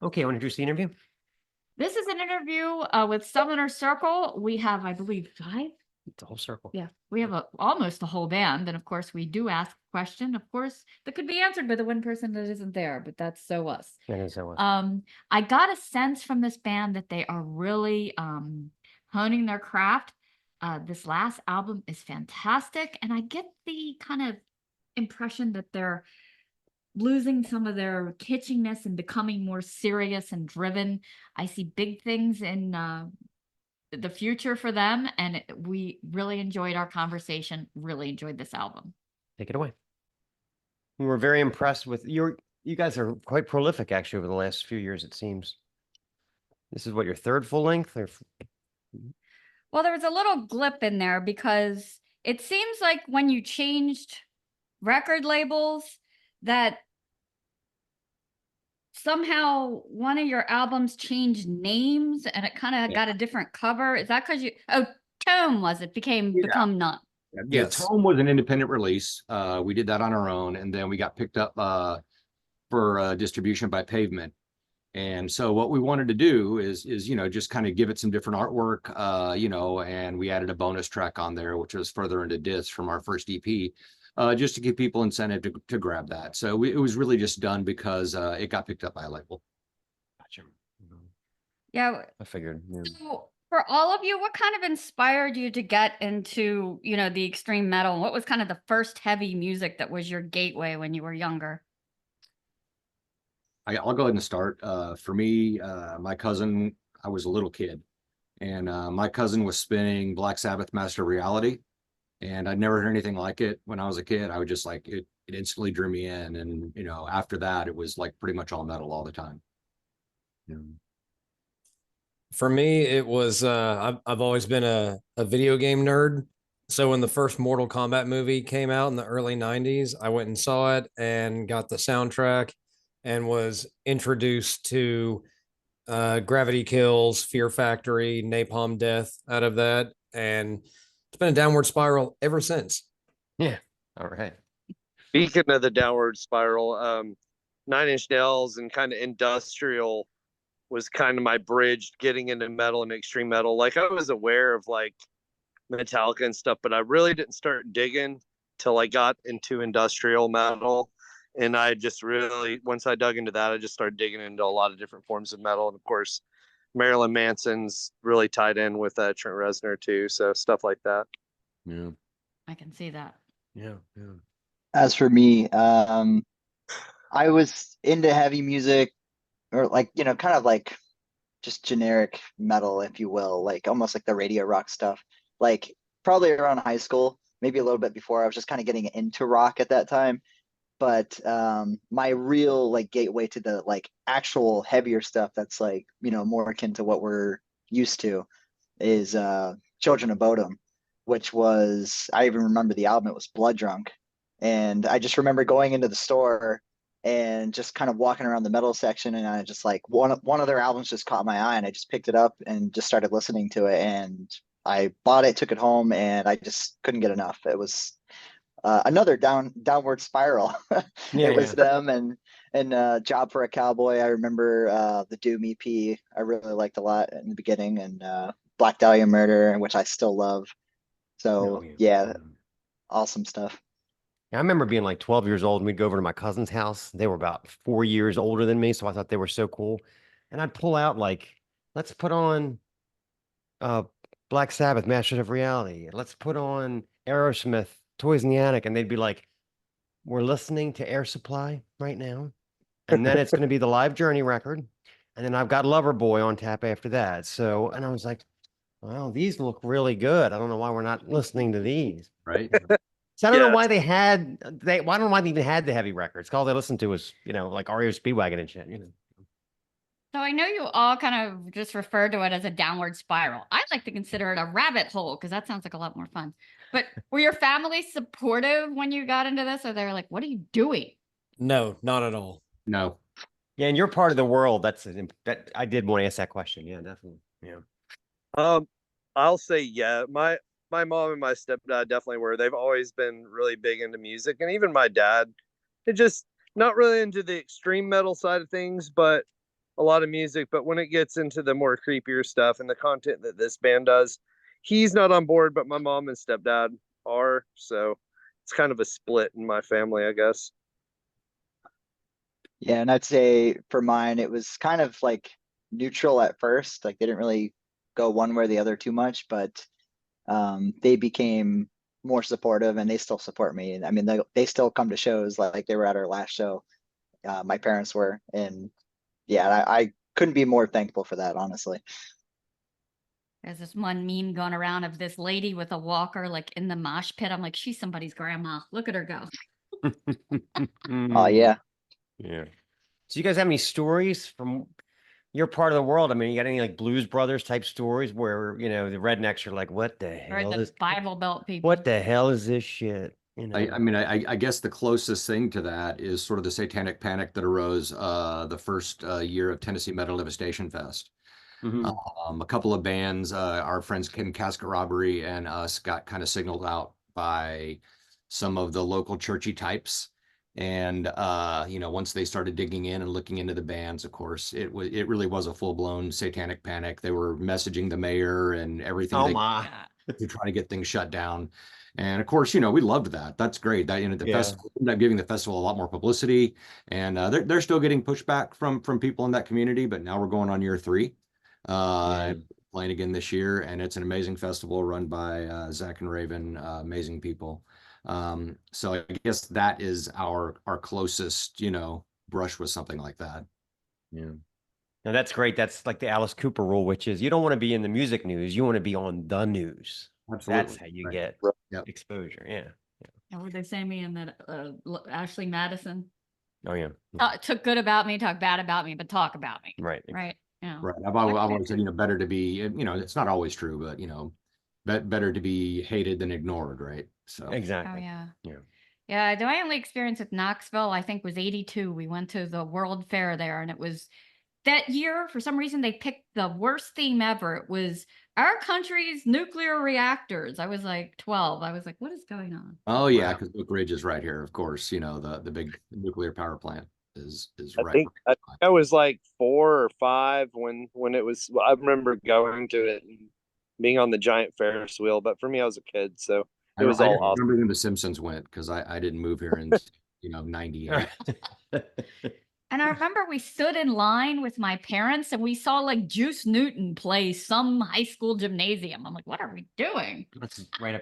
Okay, I want to introduce the interview. This is an interview with Summoner Circle. We have, I believe, 5. It's a whole circle. Yeah, we have almost a whole band. And of course, we do ask a question, of course, that could be answered by the one person that isn't there, but that's so us. That is so. I got a sense from this band that they are really honing their craft. This last album is fantastic. And I get the kind of impression that they're losing some of their kitschiness and becoming more serious and driven. I see big things in the future for them, and we really enjoyed our conversation. Really enjoyed this album. Take it away. We were very impressed with your. You guys are quite prolific, actually, over the last few years. It seems. This is what, your third full length, or Well, there was a little glip in there because it seems like when you changed record labels that somehow one of your albums changed names and it kind of got a different cover. Is that because Tome was it become none? Yeah, Tome was an independent release. We did that on our own, and then we got picked up for distribution by Pavement. And so what we wanted to do is just kind of give it some different artwork, and we added a bonus track on there, which was further into discs from our first EP, just to give people incentive to grab that. So it was really just done because it got picked up by a label. Gotcha. Yeah, I figured. Yeah. So for all of you, what kind of inspired you to get into, the extreme metal? What was kind of the first heavy music that was your gateway when you were younger? I'll go ahead and start. For me, my cousin, I was a little kid, and my cousin was spinning Black Sabbath Master of Reality, and I'd never heard anything like it when I was a kid. I would just like it. It instantly drew me in, and after that, it was like pretty much all metal all the time. Yeah. For me, it was I've always been a video game nerd. So when the first Mortal Kombat movie came out in the early 90s, I went and saw it and got the soundtrack and was introduced to Gravity Kills, Fear Factory, Napalm Death out of that. And it's been a downward spiral ever since. Yeah. All right. Speaking of the downward spiral, 9 Inch Nails and kind of industrial was kind of my bridge getting into metal and extreme metal. Like I was aware of like Metallica and stuff, but I really didn't start digging till I got into industrial metal. And I just really, once I dug into that, I just started digging into a lot of different forms of metal. And of course, Marilyn Manson's really tied in with Trent Reznor too. So stuff like that. Yeah. I can see that. Yeah. Yeah. As for me, I was into heavy music, or like, kind of like just generic metal, if you will, like almost like the radio rock stuff. Like probably around high school, maybe a little bit before. I was just kind of getting into rock at that time. But my real like gateway to the like actual heavier stuff that's like, more akin to what we're used to is Children of Bodom, which was, I even remember the album, it was Blood Drunk. And I just remember going into the store and just kind of walking around the metal section, and I just like one of their albums just caught my eye, and I just picked it up and just started listening to it, and I bought it, took it home, and I just couldn't get enough. It was another downward spiral. Yeah, It was them and Job for a Cowboy. I remember the Doom EP I really liked a lot in the beginning, and Black Dahlia Murder, which I still love. So yeah, awesome stuff. I remember being like 12 years old, and we'd go over to my cousin's house. They were about 4 years older than me, so I thought they were so cool. And I'd pull out like, let's put on Black Sabbath, Masters of Reality. Let's put on Aerosmith, Toys in the Attic. And they'd be like, we're listening to Air Supply right now. And then it's going to be the Live Journey record. And then I've got Loverboy on tap after that. So, and I was like, well, these look really good. I don't know why we're not listening to these. Right. So I don't know why I don't know why they even had the heavy records. All they listened to was, like REO Speedwagon and shit, So I know you all kind of just referred to it as a downward spiral. I like to consider it a rabbit hole because that sounds like a lot more fun. But were your family supportive when you got into this, or they were like, what are you doing? No, not at all. No. Yeah, and you're part of the world. That I did want to ask that question. Yeah, definitely. Yeah. I'll say yeah. My mom and my stepdad definitely were. They've always been really big into music, and even my dad, it just not really into the extreme metal side of things, but a lot of music, but when it gets into the more creepier stuff and the content that this band does, he's not on board, but my mom and stepdad are. So it's kind of a split in my family, I guess. Yeah, and I'd say for mine, it was kind of like neutral at first. Like they didn't really go one way or the other too much, but they became more supportive, and they still support me. And I mean, they still come to shows, like they were at our last show. My parents were, and yeah, I couldn't be more thankful for that, honestly. There's this one meme going around of this lady with a walker, like in the mosh pit. I'm like, she's somebody's grandma. Look at her go. Oh yeah. Yeah. So you guys have any stories from your part of the world? I mean, you got any like Blues Brothers type stories where, you know, the rednecks are like, what the Or hell the is Bible Belt people. what the hell is this shit? You know, I mean, I guess the closest thing to that is sort of the satanic panic that arose the first year of Tennessee Metal Devastation Fest. Mhm. A couple of bands, our friends Ken Casket Robbery and us, got kind of signaled out by some of the local churchy types. And you know, once they started digging in and looking into the bands, of course, it really was a full-blown satanic panic. They were messaging the mayor and everything Oh they my. to try to get things shut down. And of course, you know, we loved that. That's great. That, you know, the Yeah. festival ended up giving the festival a lot more publicity, and they're still getting pushback from people in that community. But now we're going on year 3, Yeah. playing again this year, and it's an amazing festival run by Zach and Raven, amazing people. So I guess that is our closest, you know, brush with something like that. Yeah. Now that's great. That's like the Alice Cooper rule, which is you don't want to be in the music news. You want to be on the news. Absolutely. That's how you Right. get Yep. exposure. Yeah. And would they say me in that Ashley Madison? Oh yeah. Took good about me, talk bad about me, but talk about me. Right. Right. Yeah. Right. I've always said, you know, better to be, you know, it's not always true, but, you know, better to be hated than ignored, right? So Oh Exactly. yeah. Yeah. Yeah. My only experience with Knoxville, I think, was 82. We went to the World Fair there, and it was that year, for some reason, they picked the worst theme ever. It was our country's nuclear reactors. I was like 12. I was like, what is going on? oh yeah, Wow. because Oak Ridge is right here, of course, you know, the big nuclear power plant is I right. think I was like 4 or 5 when it was. I remember going to it and being on the giant Ferris wheel. But for me, I was a kid, so it was I all don't awesome. remember when The Simpsons went because I didn't move here in, you know, 98. And I remember we stood in line with my parents and we saw like Juice Newton play some high school gymnasium. I'm like, what are we doing? That's right up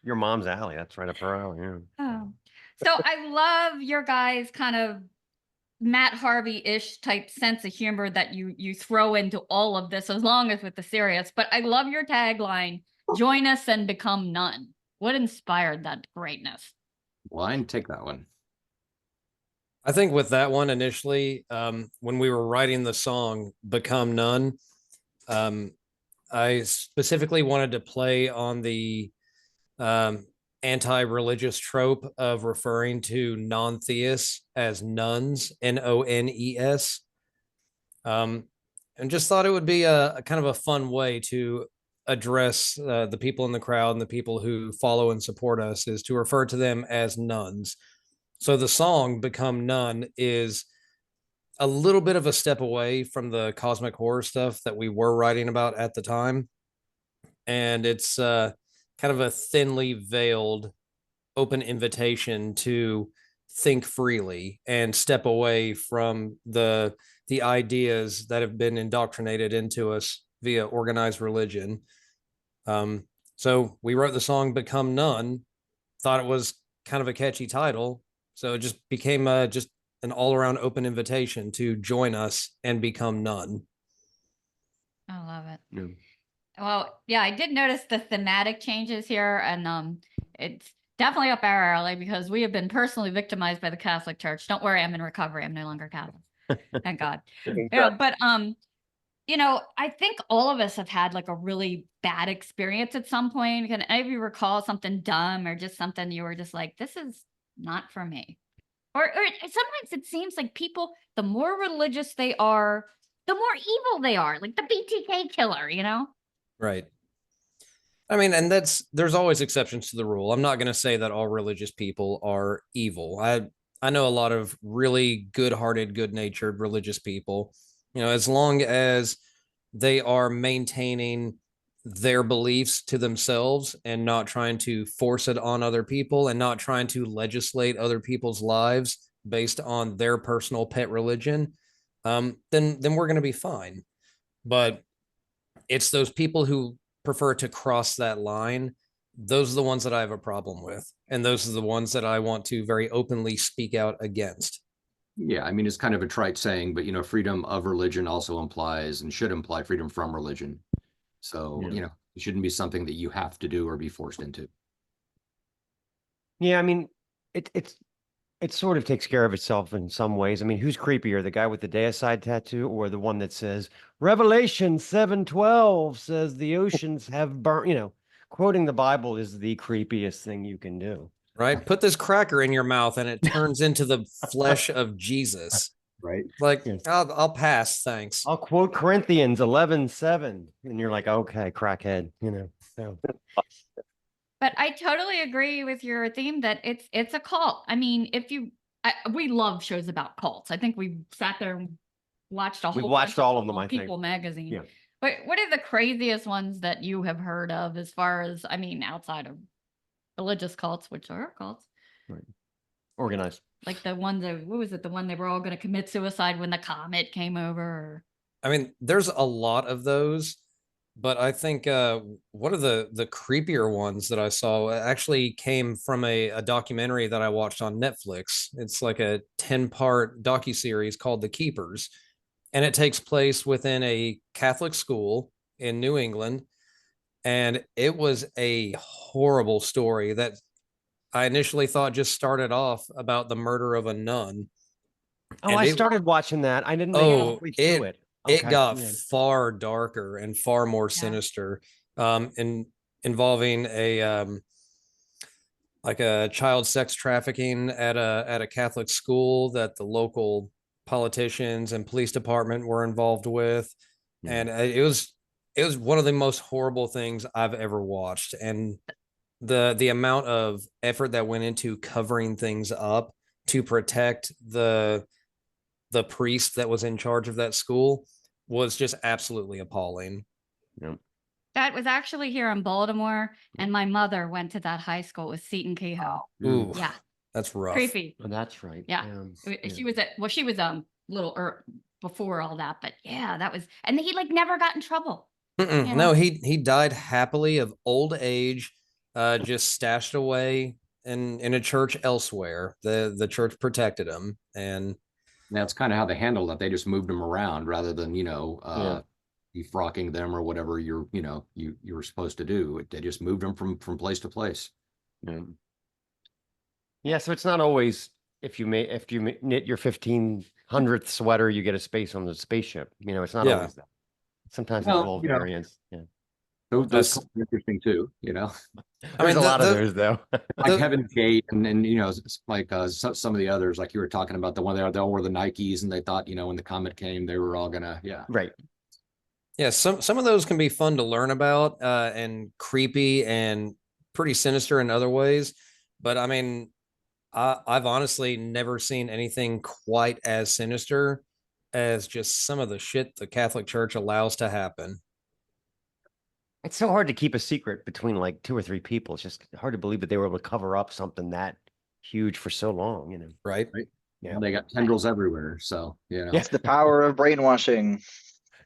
your mom's alley. That's right up her alley. Yeah. Oh. So I love your guys' kind of Matt Harvey-ish type sense of humor that you throw into all of this, as long as with the serious. But I love your tagline, join us and become none. What inspired that greatness? Well, I didn't take that one. I think with that one initially, when we were writing the song Become None, I specifically wanted to play on the anti-religious trope of referring to non-theists as nuns, Nones, and just thought it would be a kind of a fun way to address the people in the crowd and the people who follow and support us, is to refer to them as nuns. So the song Become None is a little bit of a step away from the cosmic horror stuff that we were writing about at the time. And it's kind of a thinly veiled open invitation to think freely and step away from the ideas that have been indoctrinated into us via organized religion. So we wrote the song Become None, thought it was kind of a catchy title. So it just became just an all-around open invitation to join us and become none. I love it. Yeah. Well, yeah, I did notice the thematic changes here, and it's definitely up our alley because we have been personally victimized by the Catholic Church. Don't worry, I'm in recovery. I'm no longer Catholic. Thank God. Yeah, but you know, I think all of us have had like a really bad experience at some point. Can any of you recall something dumb or just something you were just like, this is not for me? Or sometimes it seems like people, the more religious they are, the more evil they are, like the BTK killer, you know? Right. I mean, and there's always exceptions to the rule. I'm not going to say that all religious people are evil. I know a lot of really good-hearted, good-natured religious people, You know, as long as they are maintaining their beliefs to themselves and not trying to force it on other people and not trying to legislate other people's lives based on their personal pet religion, then we're going to be fine. But it's those people who prefer to cross that line. Those are the ones that I have a problem with. And those are the ones that I want to very openly speak out against. Yeah, I mean, it's kind of a trite saying, but freedom of religion also implies and should imply freedom from religion. So, Yeah. it shouldn't be something that you have to do or be forced into. Yeah, I mean, it sort of takes care of itself in some ways. I mean, who's creepier, the guy with the deicide tattoo or the one that says Revelation 7:12 says the oceans have burnt, quoting the Bible is the creepiest thing you can do. Right? Put this cracker in your mouth and it turns into the flesh of Jesus. Right. Like, Yes. I'll pass, thanks. I'll quote Corinthians 11:7, and you're like, okay, crackhead, So But I totally agree with your theme that it's a cult. I mean, we love shows about cults. I think we sat there and watched a We've whole watched bunch all of them, I think. People magazine. Yeah. But what are the craziest ones that you have heard of as far as, I mean, outside of religious cults, which are cults? right. Organized. Like the one that, what was it? The one they were all going to commit suicide when the comet came over? Or... I mean, there's a lot of those, but I think one of the creepier ones that I saw actually came from a documentary that I watched on Netflix. It's like a 10-part docuseries called The Keepers, and it takes place within a Catholic school in New England. And it was a horrible story that I initially thought just started off about the murder of a nun. Oh, And I started watching that. I didn't make it all the way through it. It Okay, got yeah. far darker and far more sinister, involving like a child sex trafficking at a Catholic school that the local politicians and police department were involved with, and it was one of the most horrible things I've ever watched. And the amount of effort that went into covering things up to protect the priest that was in charge of that school was just absolutely appalling. Yep. That was actually here in Baltimore, and my mother went to that high school with Seton Kehoe. Ooh, Yeah, that's rough. creepy. Oh, that's right. Yeah. She was she was little before all that, but yeah, that was, and he like never got in trouble. No, he died happily of old age, just stashed away in a church elsewhere. The church protected him, and that's kind of how they handled it. They just moved them around rather than defrocking them or whatever you were supposed to do. They just moved them from place to place. Yeah, so it's not always if you knit your 1500th sweater, you get a space on the spaceship. It's not always that. Sometimes it's a little variance. Yeah. Those are interesting too, There's a lot of those though. Like Heaven's Gate and like some of the others, like you were talking about, the one they all wore the Nikes and they thought, when the comet came, they were all gonna, Right. Yeah, some of those can be fun to learn about, and creepy and pretty sinister in other ways. But I mean, I've honestly never seen anything quite as sinister as just some of the shit the Catholic Church allows to happen. It's so hard to keep a secret between like 2 or 3 people. It's just hard to believe that they were able to cover up something that huge for so long, Right? Yeah. And they got tendrils everywhere. So, It's the power of brainwashing.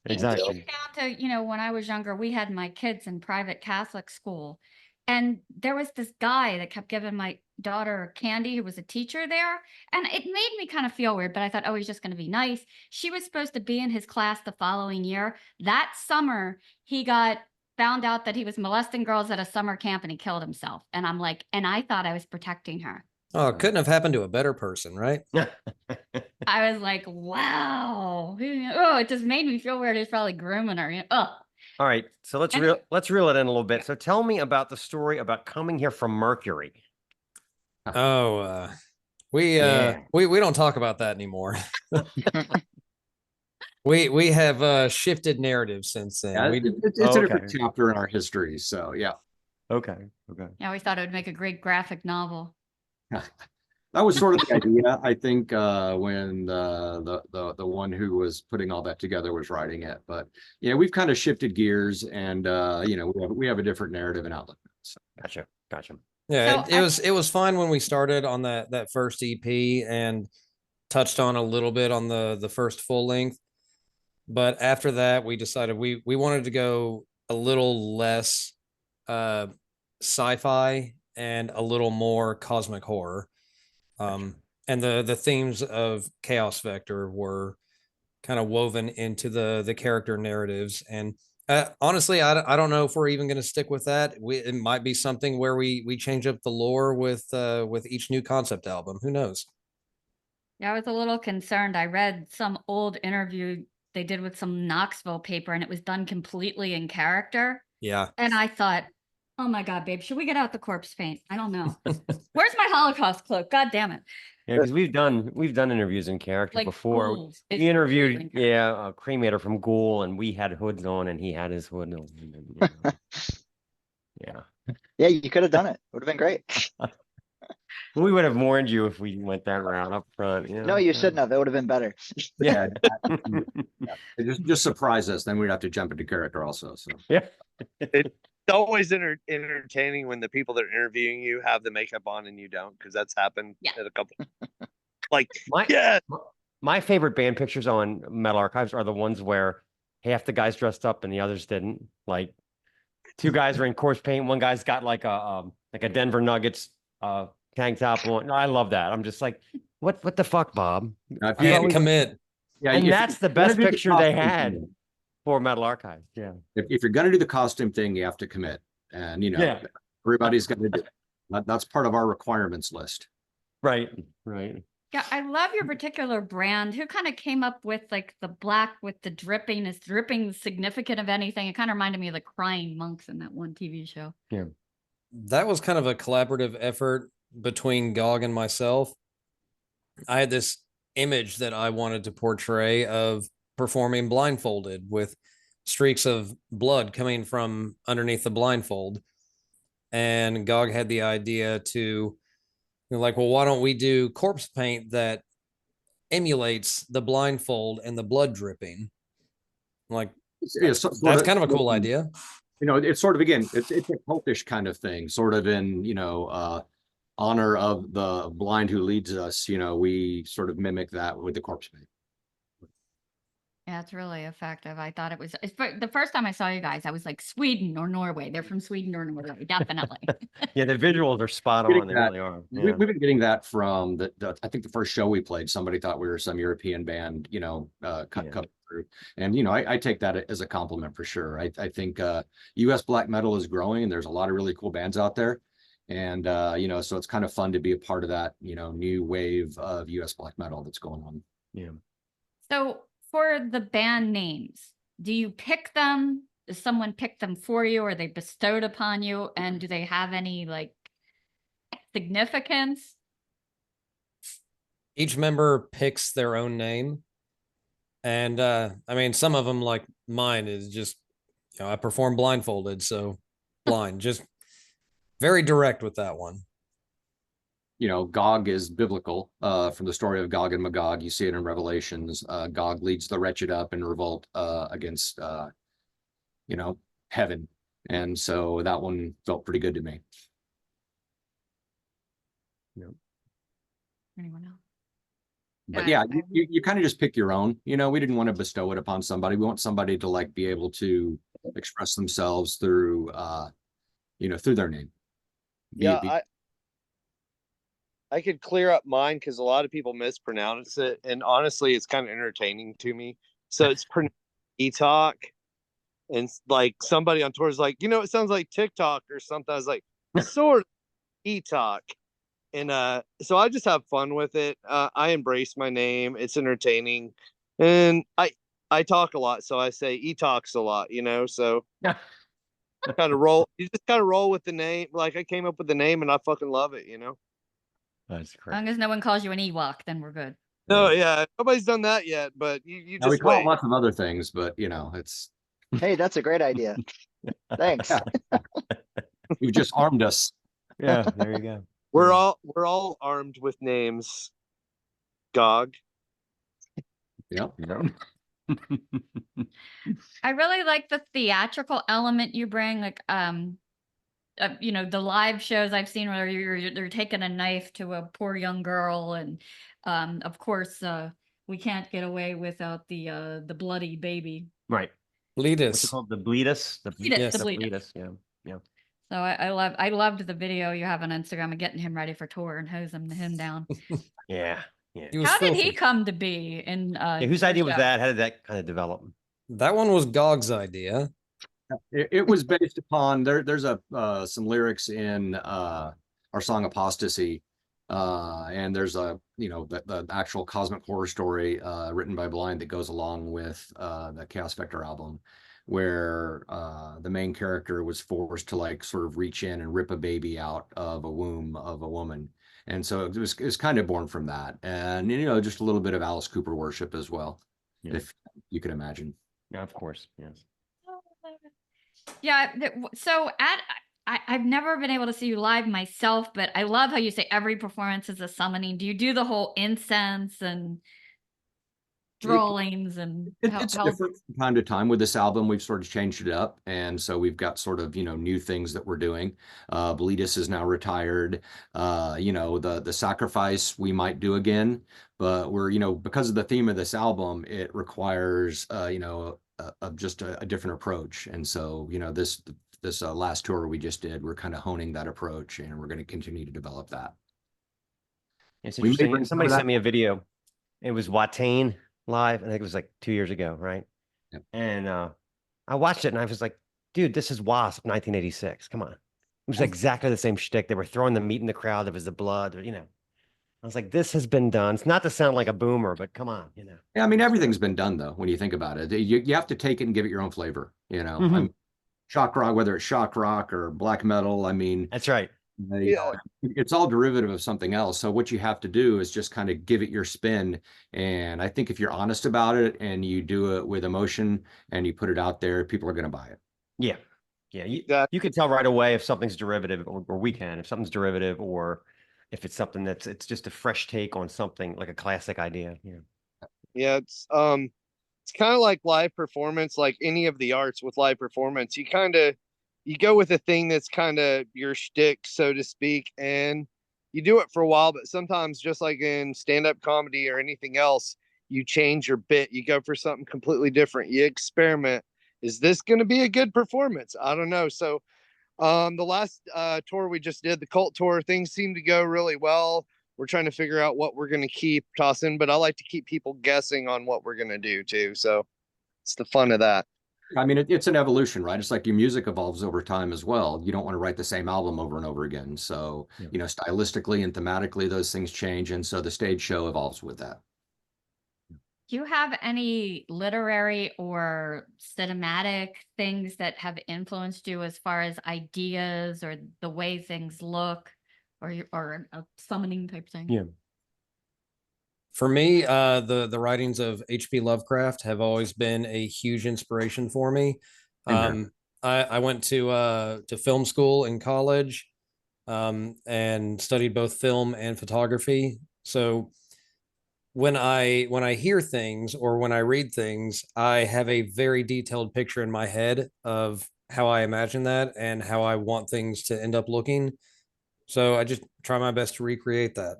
Exactly. Down to, when I was younger, we had my kids in private Catholic school. And there was this guy that kept giving my daughter candy who was a teacher there. And it made me kind of feel weird, but I thought, oh, he's just going to be nice. She was supposed to be in his class the following year. That summer, he found out that he was molesting girls at a summer camp and he killed himself. And I'm like, and I thought I was protecting her. Oh, it couldn't have happened to a better person, right? I was like, wow. Oh, it just made me feel weird. He's probably grooming her. Oh. All right, so let's reel it in a little bit. So tell me about the story about coming here from Mercury. Oh, we don't talk about that anymore. we have shifted narratives since then. It's a different chapter in our history. So yeah. Okay. Yeah, we thought it would make a great graphic novel. That was sort of the idea. I think when the one who was putting all that together was writing it. But yeah, we've kind of shifted gears, and we have a different narrative and outlook. So. Gotcha. Yeah, So it was fine when we started on that first EP and touched on a little bit on the first full length. But after that, we decided we wanted to go a little less sci-fi and a little more cosmic horror. And the themes of Chaos Vector were kind of woven into the character narratives. And honestly, I don't know if we're even going to stick with that. It might be something where we change up the lore with each new concept album. Who knows? Yeah, I was a little concerned. I read some old interview they did with some Knoxville paper, and it was done completely in character. Yeah. And I thought, oh my God, babe, should we get out the corpse paint? I don't know. Where's my Holocaust cloak? God damn it. Yeah, because we've done interviews in character Like before. ghouls. It's We interviewed, really in character. a cremator from Ghoul, and we had hoods on, and he had his hood on. Yeah. Yeah, you could have done it. Would have been great. We would have warned you if we went that route up front. No, you shouldn't have. It would have been better. Yeah, just surprise us. Then we'd have to jump into character also. So Yeah. It's always entertaining when the people that are interviewing you have the makeup on and you don't, because that's happened Yeah. at a couple. Like, My, yeah, my favorite band pictures on Metal Archives are the ones where half the guys dressed up and the others didn't. Like, two guys are in corpse paint. One guy's got like a Denver Nuggets tank top on. No, I love that. I'm just like, what the fuck, Bob? Now, if I you- always- Commit. yeah, And if that's you're the best gonna do the picture they costume had thing, for Metal Archives. Yeah. if you're going to do the costume thing, you have to commit, and Yeah. everybody's going to do it. That's part of our requirements list. Right. Yeah, I love your particular brand. Who kind of came up with like the black with the dripping? Is dripping significant of anything? It kind of reminded me of the crying monks in that one TV show. Yeah. That was kind of a collaborative effort between Gog and myself. I had this image that I wanted to portray of performing blindfolded with streaks of blood coming from underneath the blindfold. And Gog had the idea to, like, well, why don't we do corpse paint that emulates the blindfold and the blood dripping? Like, Yeah, that's kind of a cool idea. It's sort of, again, it's a cultish kind of thing, sort of in, honor of the blind who leads us. We sort of mimic that with the corpse paint. Yeah, it's really effective. I thought the first time I saw you guys, I was like, Sweden or Norway. They're from Sweden or Norway, definitely. Yeah, the visuals are spot on. They really are. We've Yeah. been getting that from I think the first show we played, somebody thought we were some European band, cut through. And, I take that as a compliment for sure. I think US black metal is growing, and there's a lot of really cool bands out there. And, so it's kind of fun to be a part of that, new wave of US black metal that's going on. Yeah. So for the band names, do you pick them? Does someone pick them for you? Or are they bestowed upon you? And do they have any like significance? Each member picks their own name. And I mean, some of them, like mine, is just, I perform blindfolded, so blind, just very direct with that one. Gog is biblical from the story of Gog and Magog. You see it in Revelations. Gog leads the wretched up in revolt against, heaven. And so that one felt pretty good to me. Anyone else? But yeah, you kind of just pick your own. We didn't want to bestow it upon somebody. We want somebody to like be able to express themselves through, through their name. yeah, I could clear up mine because a lot of people mispronounce it, and honestly, it's kind of entertaining to me. So it's pronounced e-talk, and like somebody on tour is like, it sounds like TikTok or something. I was like, sort of e-talk, and so I just have fun with it. I embrace my name; it's entertaining, and I talk a lot, so I say e-talks a lot. So kind of roll. You just kind of roll with the name. Like I came up with the name, and I fucking love it. That's As correct. long as no one calls you an Ewok, then we're good. No, yeah, nobody's done that yet, but you Now, we just call wait. it lots of other things, but it's Hey, that's a great idea. Thanks. you've just armed us. Yeah, there you go. we're all armed with names. Gog. Yep. Yeah. I really like the theatrical element you bring, like you know, the live shows I've seen where they're taking a knife to a poor young girl, and of course we can't get away without the bloody baby. Right. Lead What's it us. called? The bleedus? The Bleedus, Yes. the bleedus. bleedus. Yeah. Yeah. So I loved the video you have on Instagram of getting him ready for tour and hosing him down. Yeah. Yeah. He was How did he filthy. come to be in Yeah, whose your idea was show? that? How did that kind of develop? That one was Gog's idea. It was based upon there's some lyrics in our song Apostasy, and there's the actual cosmic horror story written by Blind that goes along with the Chaos Vector album, where the main character was forced to like sort of reach in and rip a baby out of a womb of a woman. And so it was kind of born from that, and just a little bit of Alice Cooper worship as well, Yeah. if you can imagine. Yeah, of course. Yes. Yeah, so I've never been able to see you live myself, but I love how you say every performance is a summoning. Do you do the whole incense and drawings and It's different from time to time. With this album, we've sort of changed it up, and so we've got sort of new things that we're doing. Bleedus is now retired. The sacrifice we might do again, but we're because of the theme of this album, it requires just a different approach. And so this last tour we just did, we're kind of honing that approach, and we're going to continue to develop that. It's We may interesting. bring some Somebody of that- sent me a video. It was Watain live. I think it was like 2 years ago, right? Yep. And I watched it and I was like, dude, this is Wasp 1986. Come on. It was exactly the same shtick. They were throwing the meat in the crowd. There was the blood, I was like, this has been done. It's not to sound like a boomer, but come on, Yeah, I mean, everything's been done though, when you think about it. You have to take it and give it your own flavor, Mhm. I mean, shock rock, whether it's shock rock or black metal, I mean, That's right. Yeah. it's all derivative of something else. So what you have to do is just kind of give it your spin. And I think if you're honest about it and you do it with emotion and you put it out there, people are going to buy it. Yeah. Yeah. That- You can tell right away if something's derivative, or we can, if something's derivative, or if it's something it's just a fresh take on something like a classic idea. Yeah. Yeah, it's kind of like live performance, like any of the arts with live performance. You go with a thing that's kind of your shtick, so to speak, and you do it for a while, but sometimes just like in stand-up comedy or anything else, you change your bit, you go for something completely different, you experiment. Is this going to be a good performance? I don't know. So the last tour we just did, the cult tour, things seem to go really well. We're trying to figure out what we're going to keep tossing, but I like to keep people guessing on what we're going to do too. So it's the fun of that. I mean, it's an evolution, right? It's like your music evolves over time as well. You don't want to write the same album over and over again. So, Yeah. stylistically and thematically, those things change. And so the stage show evolves with that. Do you have any literary or cinematic things that have influenced you as far as ideas or the way things look, or a summoning type thing? Yeah. For me, the writings of H.P. Lovecraft have always been a huge inspiration for me. I went to film school in college, and studied both film and photography. So when I hear things or when I read things, I have a very detailed picture in my head of how I imagine that and how I want things to end up looking. So I just try my best to recreate that.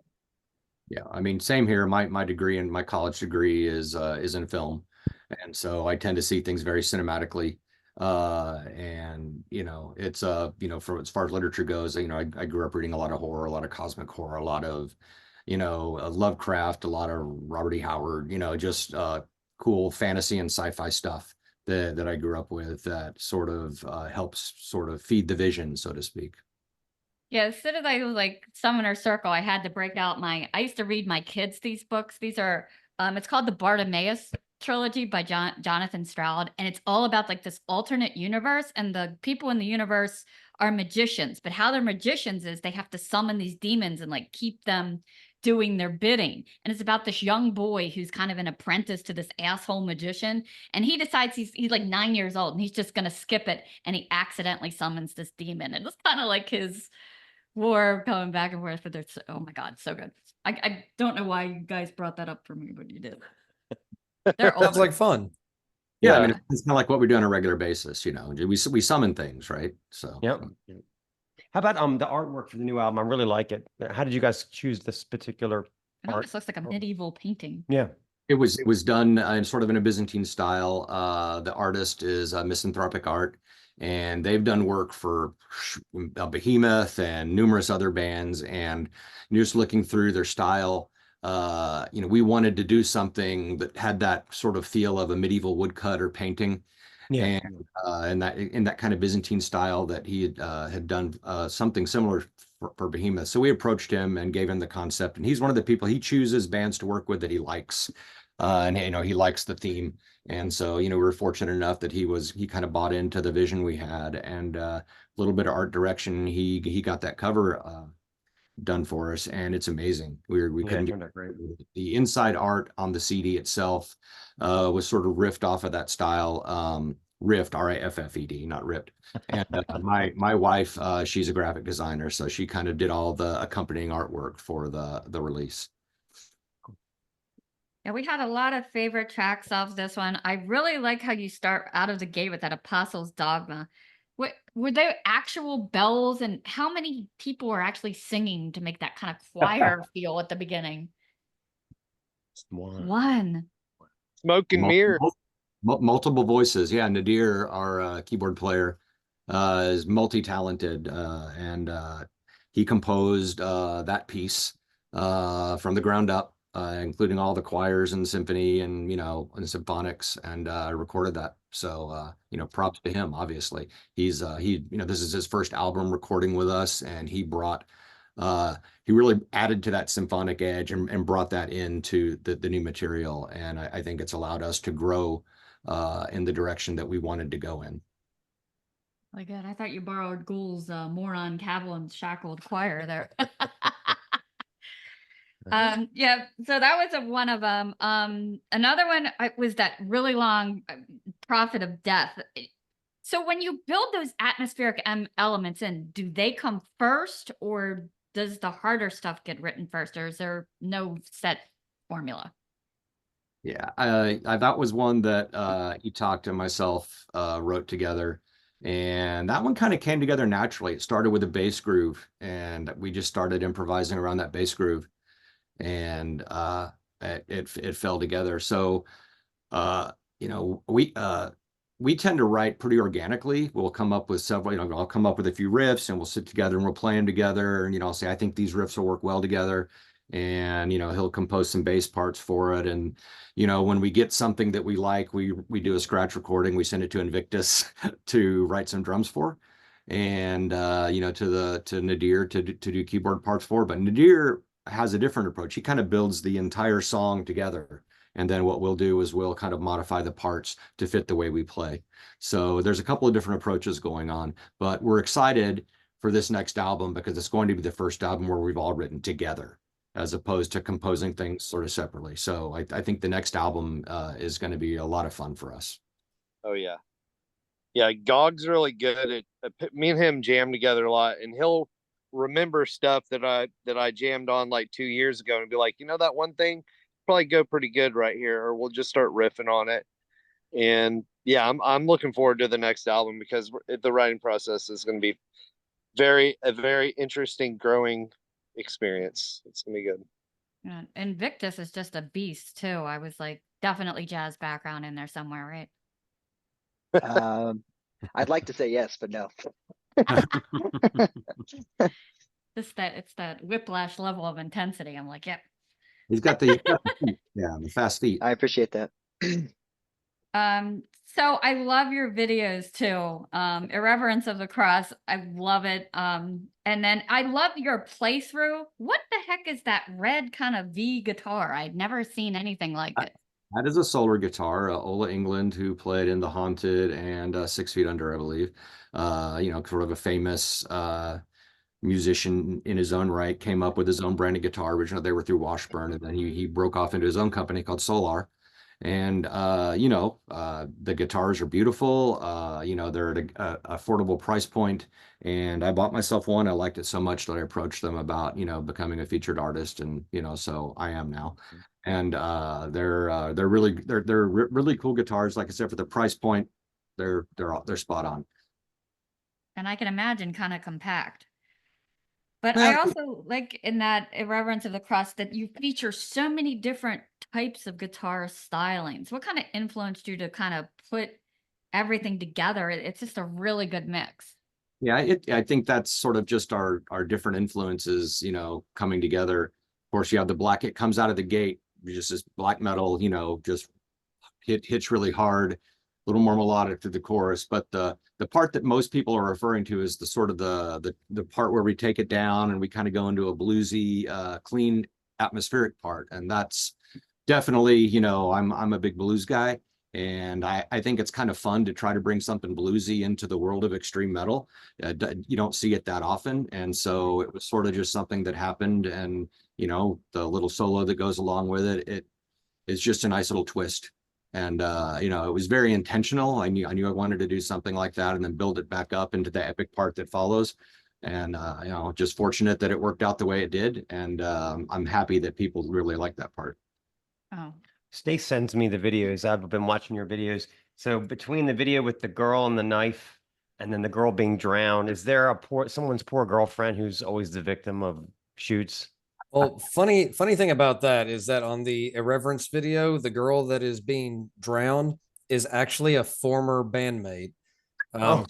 Yeah, I mean, same here. My degree and my college degree is in film, and so I tend to see things very cinematically. And it's for as far as literature goes, I grew up reading a lot of horror, a lot of cosmic horror, a lot of Lovecraft, a lot of Robert E. Howard, just cool fantasy and sci-fi stuff that I grew up with that sort of helps sort of feed the vision, so to speak. Yeah, as soon as I was like Summoner Circle, I had to break out I used to read my kids these books. These are, it's called the Bartimaeus trilogy by Jonathan Stroud. And it's all about like this alternate universe. And the people in the universe are magicians. But how they're magicians is they have to summon these demons and like keep them doing their bidding. And it's about this young boy who's kind of an apprentice to this asshole magician. And he decides he's like 9 years old and he's just going to skip it. And he accidentally summons this demon. And it's kind of like his war coming back and forth, but they're so, oh my God, so good. I don't know why you guys brought that up for me, but you did. They're Sounds awesome. like fun. Yeah, I Yeah. mean, it's kind of like what we do on a regular basis, you know, we summon things, right? So. Yep. How about the artwork for the new album? I really like it. How did you guys choose this particular It art? almost looks like a medieval painting. Yeah. It was done in sort of in a Byzantine style. The artist is Misanthropic Art, and they've done work for Behemoth and numerous other bands. And just looking through their style, you know, we wanted to do something that had that sort of feel of a medieval woodcut or painting. Yeah. And in that kind of Byzantine style that he had done something similar for Behemoth. So we approached him and gave him the concept, and he's one of the people, he chooses bands to work with that he likes. And you know, he likes the theme. And so, you know, we were fortunate enough that he kind of bought into the vision we had, and a little bit of art direction. He got that cover done for us, and it's amazing. We Yeah, couldn't it get turned out great. the inside art on the CD itself was sort of riffed off of that style. Riffed, R-I-F-F-E-D, not ripped. And my wife, she's a graphic designer, so she kind of did all the accompanying artwork for the release. Yeah, we had a lot of favorite tracks off this one. I really like how you start out of the gate with that Apostles' Dogma. What were there actual bells, and how many people were actually singing to make that kind of choir feel at the beginning? One. Smoke and mirror. Multiple voices. Yeah, Nadir, our keyboard player, is multi-talented, and he composed that piece from the ground up, including all the choirs and symphony and, you know, and symphonics, and recorded that. So, you know, props to him. Obviously, you know, this is his first album recording with us, and he really added to that symphonic edge and brought that into the new material. And I think it's allowed us to grow in the direction that we wanted to go in. My God, I thought you borrowed Ghoul's Moron Cavaline's Shackled Choir there. Yeah, so that was one of them. Another one was that really long Prophet of Death. So when you build those atmospheric elements in, do they come first, or does the harder stuff get written first, or is there no set formula? Yeah, that was one that Etalk and myself wrote together. And that one kind of came together naturally. It started with a bass groove, and we just started improvising around that bass groove. And it fell together. So you know, we tend to write pretty organically. We'll come up with several, you know, I'll come up with a few riffs, and we'll sit together and we'll play them together. And, you know, I'll say, I think these riffs will work well together. And, you know, he'll compose some bass parts for it. And, you know, when we get something that we like, we do a scratch recording, we send it to Invictus to write some drums for. And, you know, to Nadir to do keyboard parts for. But Nadir has a different approach. He kind of builds the entire song together. And then what we'll do is we'll kind of modify the parts to fit the way we play. So there's a couple of different approaches going on, but we're excited for this next album because it's going to be the first album where we've all written together, as opposed to composing things sort of separately. So I think the next album is going to be a lot of fun for us. Oh yeah. Yeah, Gog's really good at me and him jam together a lot, and he'll remember stuff that I jammed on like 2 years ago and be like, you know, that one thing probably go pretty good right here, or we'll just start riffing on it. And yeah, I'm looking forward to the next album because the writing process is going to be a very interesting growing experience. It's going to be good. Yeah, Invictus is just a beast too. I was like, definitely jazz background in there somewhere, right? I'd like to say yes, but no. It's that whiplash level of intensity. I'm like, yep. He's got the feet. Yeah, the fast feet. I appreciate that. So I love your videos too. Irreverence of the Cross, I love it. And then I love your playthrough. What the heck is that red kind of V guitar? I'd never seen anything like it. That is a solar guitar. Ola England, who played in The Haunted and 6 Feet Under, I believe. You know, sort of a famous musician in his own right, came up with his own brand of guitar. Originally, they were through Washburn, and then he broke off into his own company called Solar. And the guitars are beautiful. They're at a affordable price point, and I bought myself one. I liked it so much that I approached them about becoming a featured artist, and so I am now. And they're really cool guitars. Like I said, for the price point, they're spot on. And I can imagine kind of compact. But I Well, also like in that irreverence of the crust that you feature so many different types of guitar stylings. What kind of influenced you to kind of put everything together? It's just a really good mix. yeah, I think that's sort of just our different influences, coming together. Of course, you have the black, it comes out of the gate, just this black metal, just hits really hard, a little more melodic to the chorus. But the part that most people are referring to is the sort of the part where we take it down and we kind of go into a bluesy, clean, atmospheric part. And that's definitely, I'm a big blues guy. And I think it's kind of fun to try to bring something bluesy into the world of extreme metal. You don't see it that often. And so it was sort of just something that happened. And, the little solo that goes along with it is just a nice little twist. And, it was very intentional. I knew I wanted to do something like that and then build it back up into the epic part that follows. And, just fortunate that it worked out the way it did. And I'm happy that people really like that part. Oh, Stace sends me the videos. I've been watching your videos. So between the video with the girl and the knife and then the girl being drowned, is there someone's poor girlfriend who's always the victim of shoots? Well, funny thing about that is that on the Irreverence video, the girl that is being drowned is actually a former bandmate. Oh.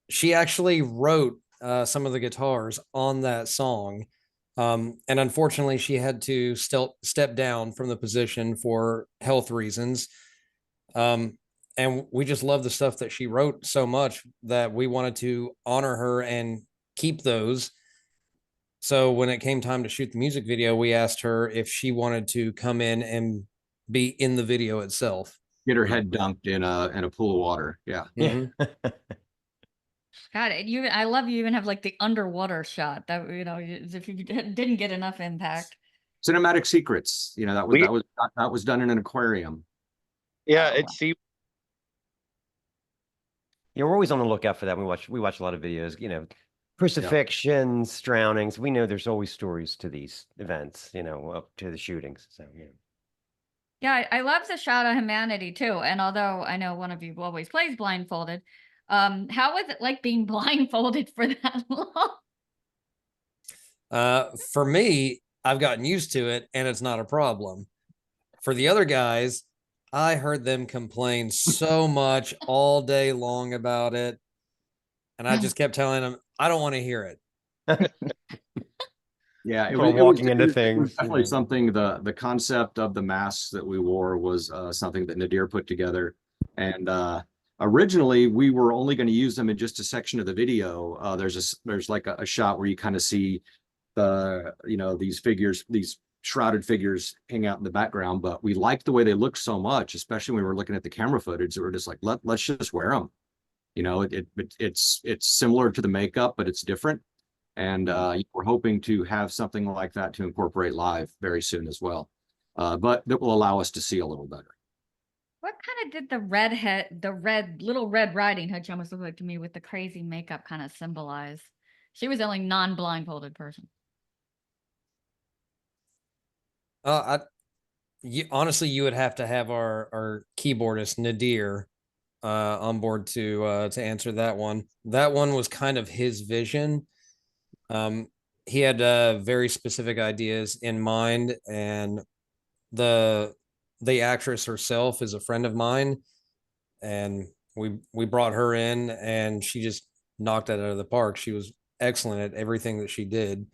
She actually wrote some of the guitars on that song. And unfortunately, she had to step down from the position for health reasons. And we just love the stuff that she wrote so much that we wanted to honor her and keep those. So when it came time to shoot the music video, we asked her if she wanted to come in and be in the video itself. Get her head dunked in a pool of water. Yeah. Yeah. God, I love you even have like the underwater shot that, as if you didn't get enough impact. Cinematic secrets, that was done in an aquarium. Yeah, it's Yeah, we're always on the lookout for that. We watch a lot of videos, crucifixions, drownings. We know there's always stories to these events, up to the shootings. So yeah. Yeah, I love the shot of humanity too. And although I know one of you always plays blindfolded, how was it like being blindfolded for that long? For me, I've gotten used to it and it's not a problem. For the other guys, I heard them complain so much all day long about it. And I just kept telling them, I don't want to hear it. Yeah, walking into it things. was definitely something. The concept of the masks that we wore was something that Nadir put together. And originally we were only going to use them in just a section of the video. There's like a shot where you kind of see these figures, these shrouded figures hang out in the background, but we liked the way they looked so much, especially when we were looking at the camera footage, that we're just like, let's just wear them. It's similar to the makeup, but it's different. And we're hoping to have something like that to incorporate live very soon as well. But that will allow us to see a little better. What kind of did the little red riding hood she almost looked like to me with the crazy makeup kind of symbolize? She was the only non-blindfolded person. Honestly, you would have to have our keyboardist Nadir on board to answer that one. That one was kind of his vision. He had very specific ideas in mind, and the actress herself is a friend of mine, and we brought her in, and she just knocked it out of the park. She was excellent at everything that she did.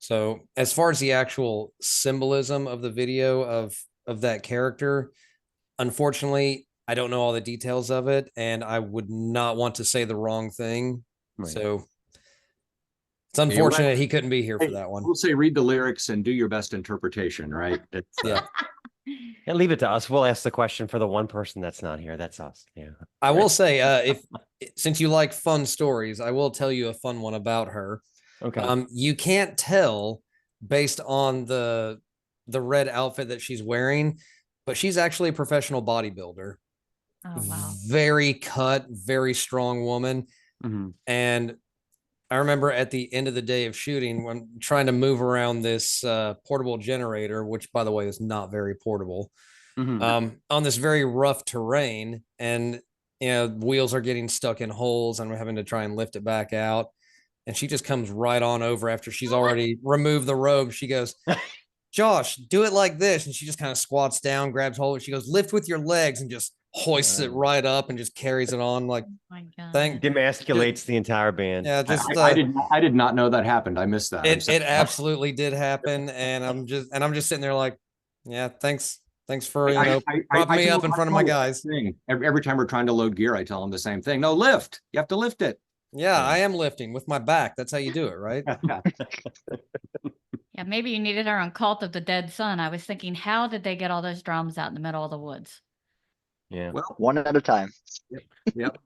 So as far as the actual symbolism of the video of that character, unfortunately, I don't know all the details of it, and I would not want to say the wrong thing. Right. So it's unfortunate he couldn't be here for that one. We'll say read the lyrics and do your best interpretation, right? Yeah. And leave it to us. We'll ask the question for the one person that's not here. That's us. Yeah. I will say, since you like fun stories, I will tell you a fun one about her. Okay. You can't tell based on the red outfit that she's wearing, but she's actually a professional bodybuilder. Oh wow. Very cut, very strong woman. Mhm. And I remember at the end of the day of shooting, when trying to move around this portable generator, which by the way is not very portable, Mhm. on this very rough terrain, and wheels are getting stuck in holes, and we're having to try and lift it back out. And she just comes right on over after she's already removed the robe. She goes, Josh, do it like this. And she just kind of squats down, grabs hold of it. She goes, lift with your legs, and just hoists it right up and just carries it on. Like, Oh my God. thank Demasculates the entire band. yeah, just I did not know that happened. I missed that. I'm it sorry. absolutely did happen. And I'm just sitting there like, yeah, thanks for propping me up in front of my guys. Every time we're trying to load gear, I tell them the same thing. No, lift. You have to lift it. Yeah, I am lifting with my back. That's how you do it, right? Yeah, maybe you needed her on Cult of the Dead Sun. I was thinking, how did they get all those drums out in the middle of the woods? Yeah. Well, One at a time. yep.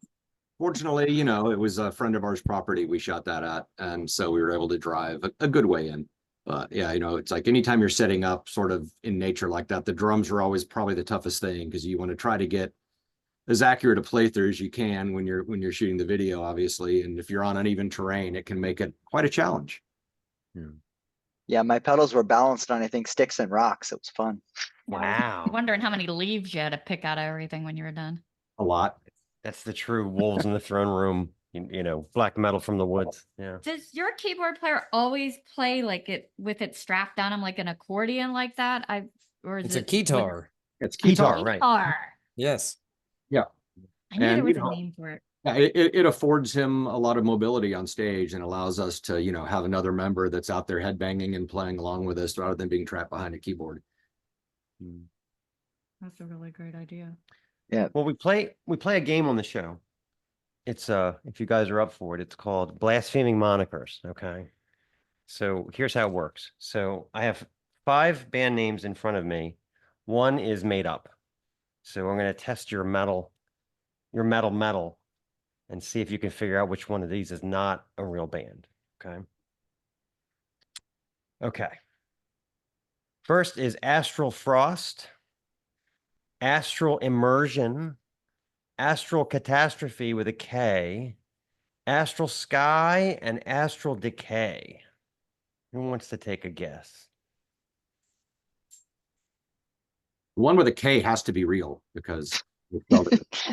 Fortunately, it was a friend of ours' property we shot that at, and so we were able to drive a good way in. But yeah, it's like anytime you're setting up sort of in nature like that, the drums are always probably the toughest thing because you want to try to get as accurate a playthrough as you can when you're shooting the video, obviously. And if you're on uneven terrain, it can make it quite a challenge. Yeah, my pedals were balanced on, I think, sticks and rocks. It was fun. Wow. Wondering how many leaves you had to pick out of everything when you were done. A lot. That's the true wolves in the throne room, black metal from the woods. Yeah. Does your keyboard player always play like it with it strapped on him like an accordion like that? Or is It's a it keytar. It's Guitar, keytar. right. Guitar. Yes. Yeah. I knew And, there was a name for it. Yeah, it affords him a lot of mobility on stage and allows us to, have another member that's out there headbanging and playing along with us rather than being trapped behind a keyboard. That's a really great idea. Yeah. Well, we play a game on the show. It's if you guys are up for it, it's called Blaspheming Monikers. Okay. So here's how it works. So I have 5 band names in front of me. One is made up. So I'm going to test your metal, and see if you can figure out which one of these is not a real band. Okay. Okay. First is Astral Frost, Astral Immersion, Astral Catastrophe with a K, Astral Sky, and Astral Decay. Who wants to take a guess? The one with a K has to be real because It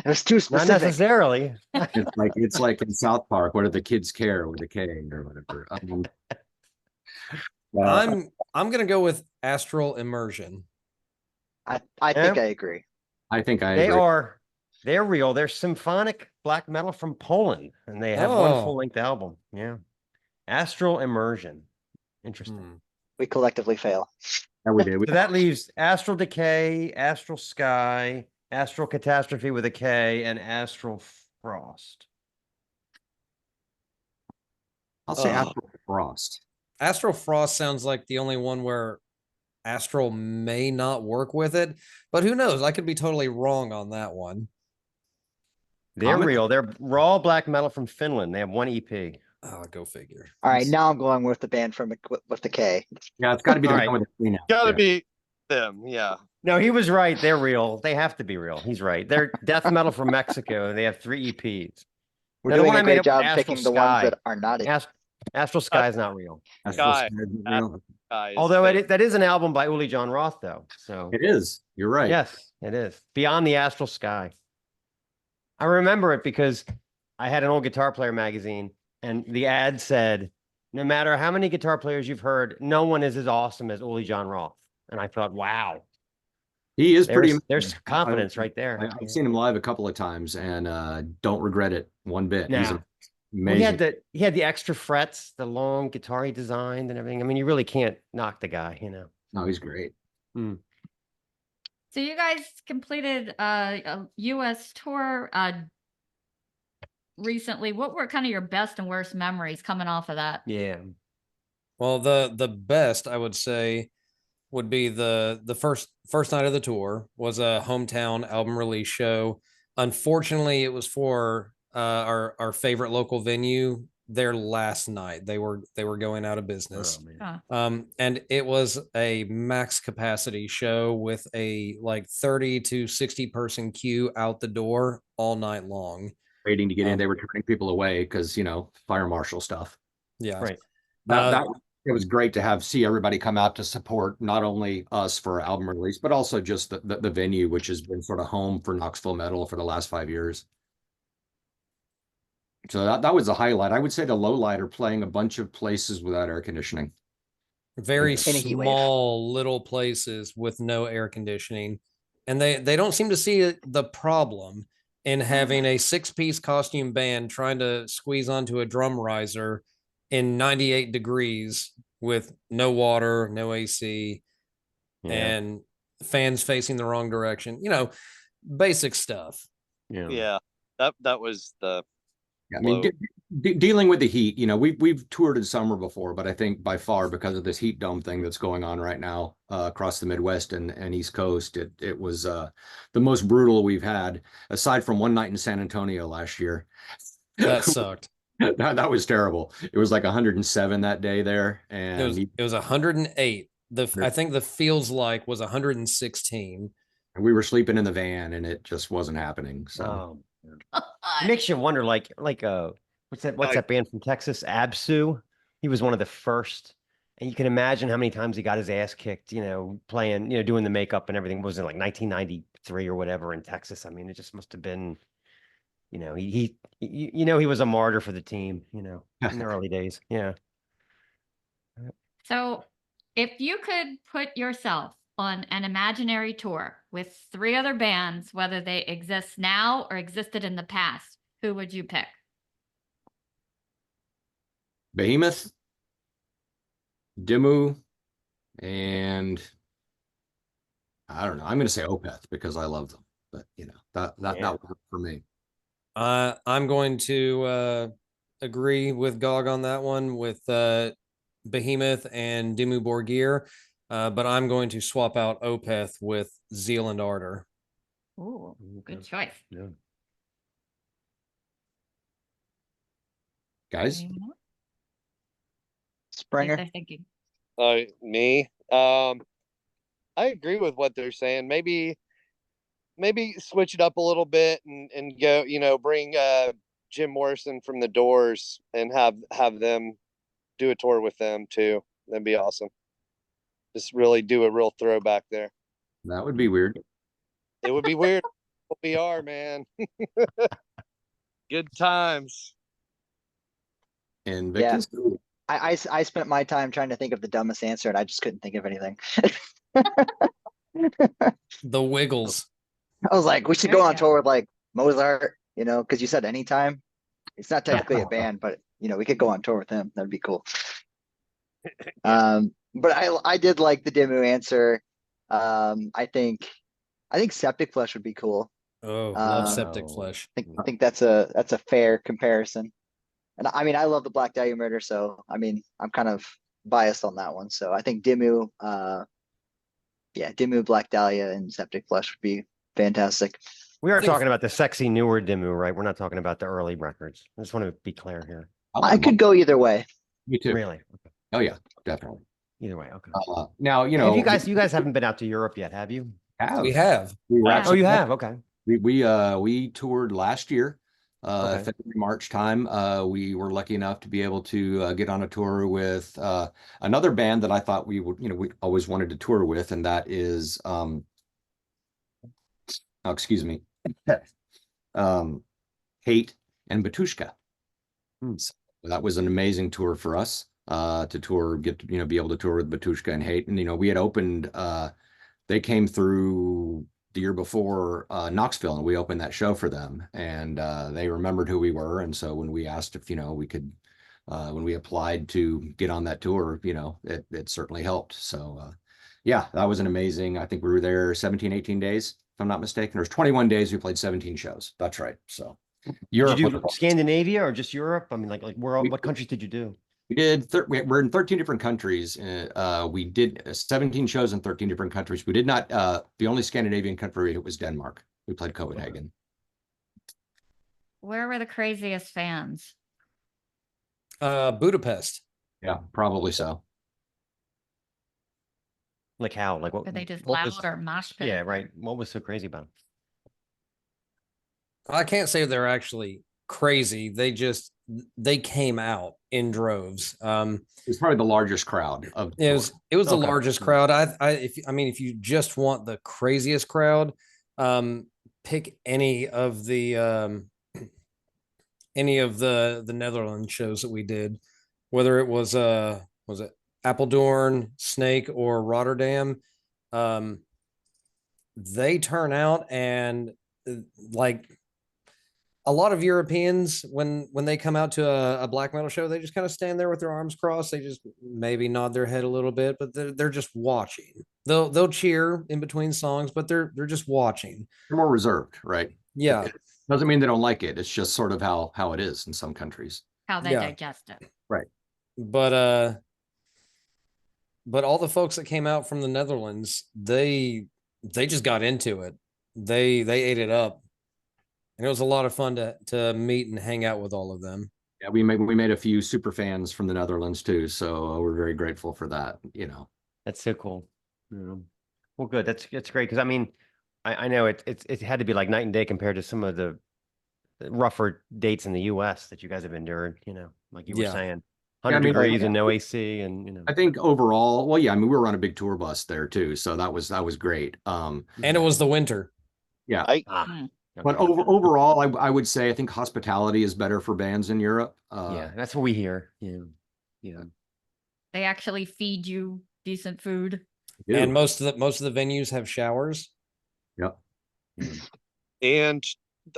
was too Not specific. necessarily. it's like in South Park, what do the kids care with a K or whatever. I'm gonna go with Astral Immersion. I think I agree. I think I They agree. they're real. They're symphonic black metal from Poland, and they have one Oh. full-length album. Yeah. Astral Immersion. Interesting. We collectively fail. Yeah, we did. So that leaves Astral Decay, Astral Sky, Astral Catastrophe with a K, and Astral Frost. I'll say Astral Frost. Astral Frost sounds like the only one where Astral may not work with it, but who knows? I could be totally wrong on that one. They're Comic? real. They're raw black metal from Finland. They have 1 EP. Oh, go figure. All right, now I'm going with the band from with the K. Yeah, it's got to be the All one right. with the K now. Gotta Yeah. be them, yeah. No, he was right. They're real. They have to be real. He's right. They're death metal from Mexico, and they have 3 EPs. We're Now, the doing one a I made great up was job Astral picking the Sky. ones that are not. Astral Sky is not real. Astral Sky. Sky is real. Guys, Although that is an album by Uli John Roth, though. So It is. You're right. yes, it is. Beyond the Astral Sky. I remember it because I had an old guitar player magazine, and the ad said, no matter how many guitar players you've heard, no one is as awesome as Uli John Roth. And I thought, wow, He is pretty. there's confidence right there. I've seen him live a couple of times and don't regret it one bit. He's Now, amazing. he had the extra frets, the long guitar he designed and everything. I mean, you really can't knock the guy, No, he's great. So you guys completed a US tour recently. What were kind of your best and worst memories coming off of that? Yeah. Well, the best I would say would be the first night of the tour was a hometown album release show. Unfortunately, it was for our favorite local venue their last night. They were going out of business. Oh, man. And it was a max capacity show with a like 30 to 60 person queue out the door all night long. Waiting to get in. They were turning people away because, fire marshal stuff. Yeah. Right. That it was great to see everybody come out to support not only us for our album release, but also just the venue, which has been sort of home for Knoxville metal for the last 5 years. So that was the highlight. I would say the low light are playing a bunch of places without air conditioning. Very In a heat wave. small little places with no air conditioning. And they don't seem to see the problem in having a 6-piece costume band trying to squeeze onto a drum riser in 98 degrees with no water, no AC, Yeah. and fans facing the wrong direction. Basic stuff. Yeah. Yeah, that was the I mean, dealing with the heat, we've toured in summer before, but I think by far because of this heat dome thing that's going on right now across the Midwest and East Coast, it was the most brutal we've had, aside from one night in San Antonio last year. That sucked. That was terrible. It was like 107 that day there, and It was 108. I think the feels like was 116. we were sleeping in the van, and it just wasn't happening. So It makes you wonder, what's that band from Texas, Absu? He was one of the first, and you can imagine how many times he got his ass kicked, playing, doing the makeup and everything. Was in like 1993 or whatever in Texas. I mean, it just must have been, he was a martyr for the team, in the early days. Yeah. So, if you could put yourself on an imaginary tour with 3 other bands, whether they exist now or existed in the past, who would you pick? Behemoth, Dimmu, and I don't know. I'm going to say Opeth because I love them, but that worked for me. I'm going to agree with Gog on that one with Behemoth and Dimmu Borgir, but I'm going to swap out Opeth with Zeal and Ardor. Ooh, good choice. Yeah. Guys, Anyone else? What Springer. they're thinking. me. I agree with what they're saying. Maybe switch it up a little bit and go, bring Jim Morrison from the Doors and have them do a tour with them too. That'd be awesome. Just really do a real throwback there. that would be weird. It would be weird. We are, man. Good times. And Yeah. Victus, I spent my time trying to think of the dumbest answer, and I just couldn't think of anything. The Wiggles. I was like, we should There go you on go. tour with like Mozart, because you said anytime. It's not technically a band, but we could go on tour with him. That'd be cool. But I did like the Dimmu answer. I think Septic Flesh would be cool. Oh, love Um, Septic Flesh. I think that's a fair comparison. And I mean, I love the Black Dahlia Murder, so I mean, I'm kind of biased on that one. So I think Dimmu, Dimmu, Black Dahlia, and Septic Flesh would be fantastic. We are talking about the sexy newer Dimmu, right? We're not talking about the early records. I just want to be clear here. I could go either way. Me too. Really? Okay. Oh yeah, definitely. Either way. Okay. Now Have you guys haven't been out to Europe yet, have you? We have. We were Yeah. Oh, actually, you have? Okay. we toured last year, Okay. February, March time. We were lucky enough to be able to get on a tour with another band that I thought we would, we always wanted to tour with, and that is excuse me, Hate and Batushka. So that was an amazing tour for us to tour, get to, be able to tour with Batushka and Hate. And, we had opened, they came through the year before Knoxville, and we opened that show for them, and they remembered who we were. And so when we asked if, we could, when we applied to get on that tour, it certainly helped. So yeah, that was an amazing, I think we were there 17, 18 days, if I'm not mistaken. There's 21 days, we played 17 shows. That's right. So Europe. Did you do Scandinavia or just Europe? I mean, what countries did you do? We did. We're in 13 different countries. We did 17 shows in 13 different countries. We did not. The only Scandinavian country it was Denmark. We played Copenhagen. Where were the craziest fans? Budapest. Yeah, probably so. Like how? Like Are they just what loud was- or mosh pit? Yeah, right. What was so crazy about them? I can't say they're actually crazy. They came out in droves. It's probably the largest crowd of the It was the Okay. largest crowd. If you just want the craziest crowd, pick any of the Netherlands shows that we did, whether it was it Apeldoorn, Snake, or Rotterdam. They turn out and like a lot of Europeans, when they come out to a black metal show, they just kind of stand there with their arms crossed. They just maybe nod their head a little bit, but they're just watching. They'll cheer in between songs, but they're just watching. They're more reserved, right? Yeah. It doesn't mean they don't like it. It's just sort of how it is in some countries. How they Yeah. digest it. Right. But all the folks that came out from the Netherlands, they just got into it. They ate it up. And it was a lot of fun to meet and hang out with all of them. Yeah, we made a few super fans from the Netherlands too, so we're very grateful for that. That's so cool. Well, good. That's great because I mean, I know it had to be like night and day compared to some of the rougher dates in the U.S. that you guys have endured. Like you were saying, 100 degrees and no AC, and I think overall, well, yeah, I mean, we were on a big tour bus there too, so that was great. And it was the winter. Yeah. But okay. overall, I would say I think hospitality is better for bands in Europe. Yeah, that's what we hear. Yeah. They actually feed you decent food. And most of the venues have showers. Yep. And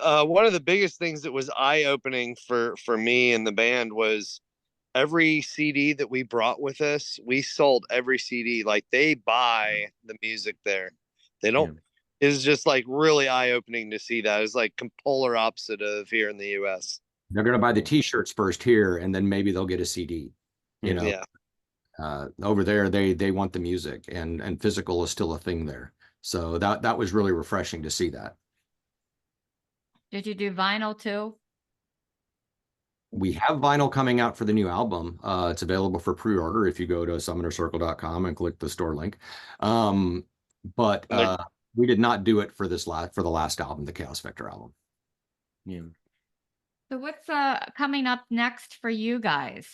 one of the biggest things that was eye-opening for me and the band was every CD that we brought with us, we sold every CD. Like they buy the music there. They don't. It's just like really eye-opening to see that. It's like polar opposite of here in the US. They're going to buy the t-shirts first here, and then maybe they'll get a CD. Yeah. Over there, they want the music, and physical is still a thing there. So that was really refreshing to see that. Did you do vinyl too? We have vinyl coming out for the new album. It's available for pre-order if you go to summonercircle.com and click the store link. But we did not do it for the last album, the Chaos Vector album. Yeah. So what's coming up next for you guys?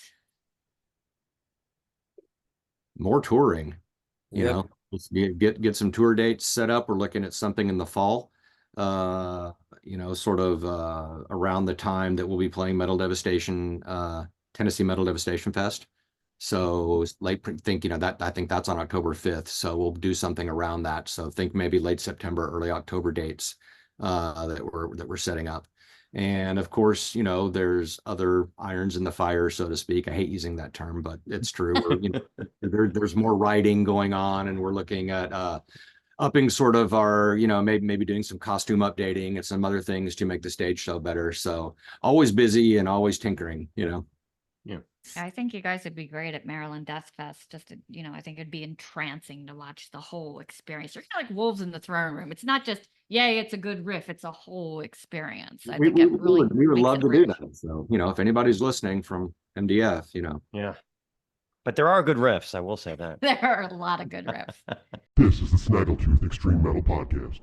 More touring. You Yep. know, just get some tour dates set up. We're looking at something in the fall. Sort of around the time that we'll be playing Metal Devastation, Tennessee Metal Devastation Fest. So I think that's on October 5th. So we'll do something around that. So think maybe late September, early October dates that we're setting up. And of course, there's other irons in the fire, so to speak. I hate using that term, but it's true. There's more writing going on, and we're looking at upping sort of our, maybe doing some costume updating and some other things to make the stage show better. So always busy and always tinkering. I think you guys would be great at Maryland Death Fest. I think it'd be entrancing to watch the whole experience. You're kind of like wolves in the throne room. It's not just, yay, it's a good riff. It's a whole experience. I think it really we would makes love it to rich. do that. So, if anybody's listening from MDF, Yeah. But there are good riffs, I will say that. There are a lot of good riffs. This is the Snaggletooth Extreme Metal Podcast.